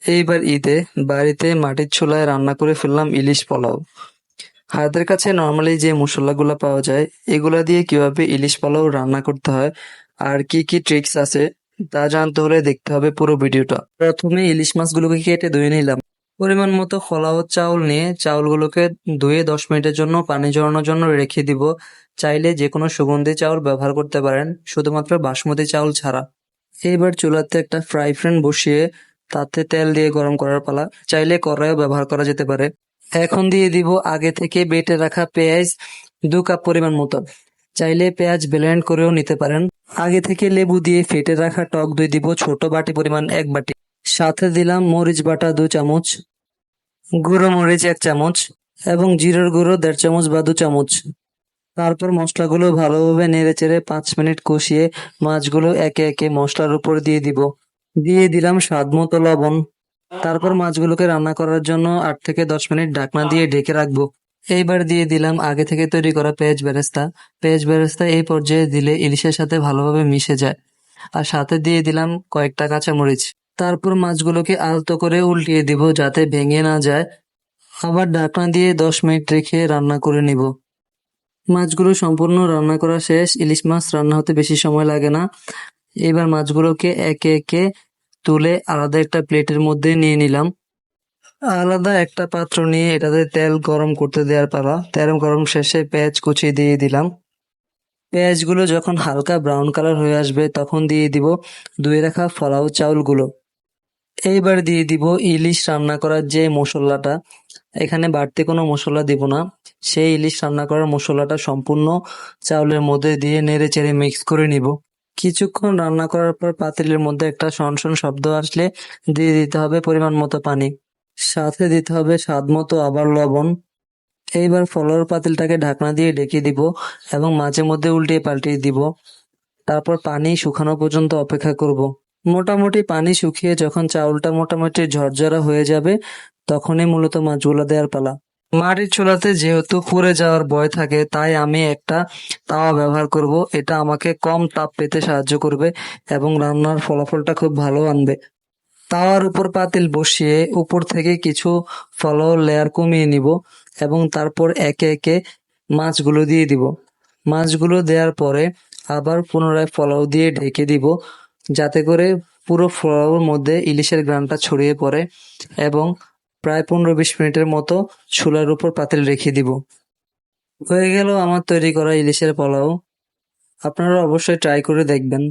এইবার ঈদে বাড়িতে মাটির চুলায় রান্না করে ফেললাম ইলিশ পোলাও। হাতের কাছে নরমালি যে মশলাগুলা পাওয়া যায়, এগুলা দিয়ে কিভাবে ইলিশ পোলাও রান্না করতে হয় আর কি কি ট্রিক্স আছে তা জানতে হলে দেখতে হবে পুরো ভিডিওটা। প্রথমে ইলিশ মাছগুলোকে কেটে ধুয়ে নিলাম। পরিমাণ মতো খোলা ও চাউল নিয়ে চাউলগুলোকে ধুয়ে 10 মিনিটের জন্য পানি ঝরানোর জন্য রেখে দিব। চাইলে যে কোনো সুগন্ধি চাউল ব্যবহার করতে পারেন, শুধুমাত্র বাসমতি চাউল ছাড়া। এইবার চুলাতে একটা ফ্রাই প্যান বসিয়ে তাতে তেল দিয়ে গরম করার পালা। চাইলে কড়াইও ব্যবহার করা যেতে পারে। এখন দিয়ে দিব আগে থেকে বেটে রাখা পেঁয়াজ 2 কাপ পরিমাণ মতো। চাইলে পেঁয়াজ ব্লেন্ড করেও নিতে পারেন। আগে থেকে লেবু দিয়ে ফেটে রাখা টক দই দিব ছোট বাটি পরিমাণ 1 বাটি। সাথে দিলাম মরিচ বাটা 2 চামচ, গুঁড়ো মরিচ 1 চামচ এবং জিরার গুঁড়ো 1.5 চামচ বা 2 চামচ। তারপর মশলাগুলো ভালোভাবে নেড়েচেড়ে 5 মিনিট কষিয়ে মাছগুলো একে একে মশলার উপর দিয়ে দিব। দিয়ে দিলাম স্বাদ মতো লবণ। তারপর মাছগুলোকে রান্না করার জন্য 8 থেকে 10 মিনিট ঢাকনা দিয়ে ঢেকে রাখবো। এইবার দিয়ে দিলাম আগে থেকে তৈরি করা পেঁয়াজ বেরেস্তা। পেঁয়াজ বেরেস্তা এই পর্যায়ে দিলে ইলিশের সাথে ভালোভাবে মিশে যায়। আর সাথে দিয়ে দিলাম কয়েকটা কাঁচামরিচ। তারপর মাছগুলোকে আলতো করে উল্টিয়ে দিব যাতে ভেঙে না যায়। আবার ঢাকনা দিয়ে 10 মিনিট রেখে রান্না করে নিব। মাছগুলো সম্পূর্ণ রান্না করা শেষ। ইলিশ মাছ রান্না হতে বেশি সময় লাগে না। এবার মাছগুলোকে একে একে তুলে আলাদা একটা প্লেটের মধ্যে নিয়ে নিলাম। আলাদা একটা পাত্র নিয়ে এটাতে তেল গরম করতে দেওয়ার পালা। তেল গরম শেষে পেঁয়াজ কুচি দিয়ে দিলাম। পেঁয়াজগুলো যখন হালকা ব্রাউন কালার হয়ে আসবে তখন দিয়ে দিব ধুয়ে রাখা ফলাও চাউলগুলো। এইবার দিয়ে দিব ইলিশ রান্না করার যে মশলাটা। এখানে বাড়তি কোনো মশলা দিব না। সেই ইলিশ রান্না করার মশলাটা সম্পূর্ণ চাউলের মধ্যে দিয়ে নেড়ে চেড়ে মিক্স করে নিব। কিছুক্ষণ রান্না করার পর পাতিলের মধ্যে একটা শনশন শব্দ আসলে দিয়ে দিতে হবে পরিমাণ মতো পানি। সাথে দিতে হবে স্বাদ মতো আবার লবণ। এইবার ফলোয়ার পাতিলটাকে ঢাকনা দিয়ে ঢেকে দিব এবং মাঝে মধ্যে উল্টিয়ে পাল্টিয়ে দিব। তারপর পানি শুকানো পর্যন্ত অপেক্ষা করব। মোটামুটি পানি শুকিয়ে যখন চাউলটা মোটামুটি ঝরঝরা হয়ে যাবে তখনই মূলত মাছগুলো দেওয়ার পালা। মাটির চুলাতে যেহেতু পুড়ে যাওয়ার ভয় থাকে তাই আমি একটা তাওয়া ব্যবহার করব। এটা আমাকে কম তাপ পেতে সাহায্য করবে এবং রান্নার ফলাফলটা খুব ভালো আনবে। তাওয়ার উপর পাতিল বসিয়ে উপর থেকে কিছু ফলাও লেয়ার কমিয়ে নিব এবং তারপর একে একে মাছগুলো দিয়ে দিব। মাছগুলো দেওয়ার পরে আবার পুনরায় ফলাও দিয়ে ঢেকে দিব যাতে করে পুরো ফলাওর মধ্যে ইলিশের ঘ্রাণটা ছড়িয়ে পড়ে এবং প্রায় 15-20 মিনিটের মতো চুলার উপর পাতিল রেখে দিব। হয়ে গেল আমার তৈরি করা ইলিশের পোলাও। আপনারা অবশ্যই ট্রাই করে দেখবেন।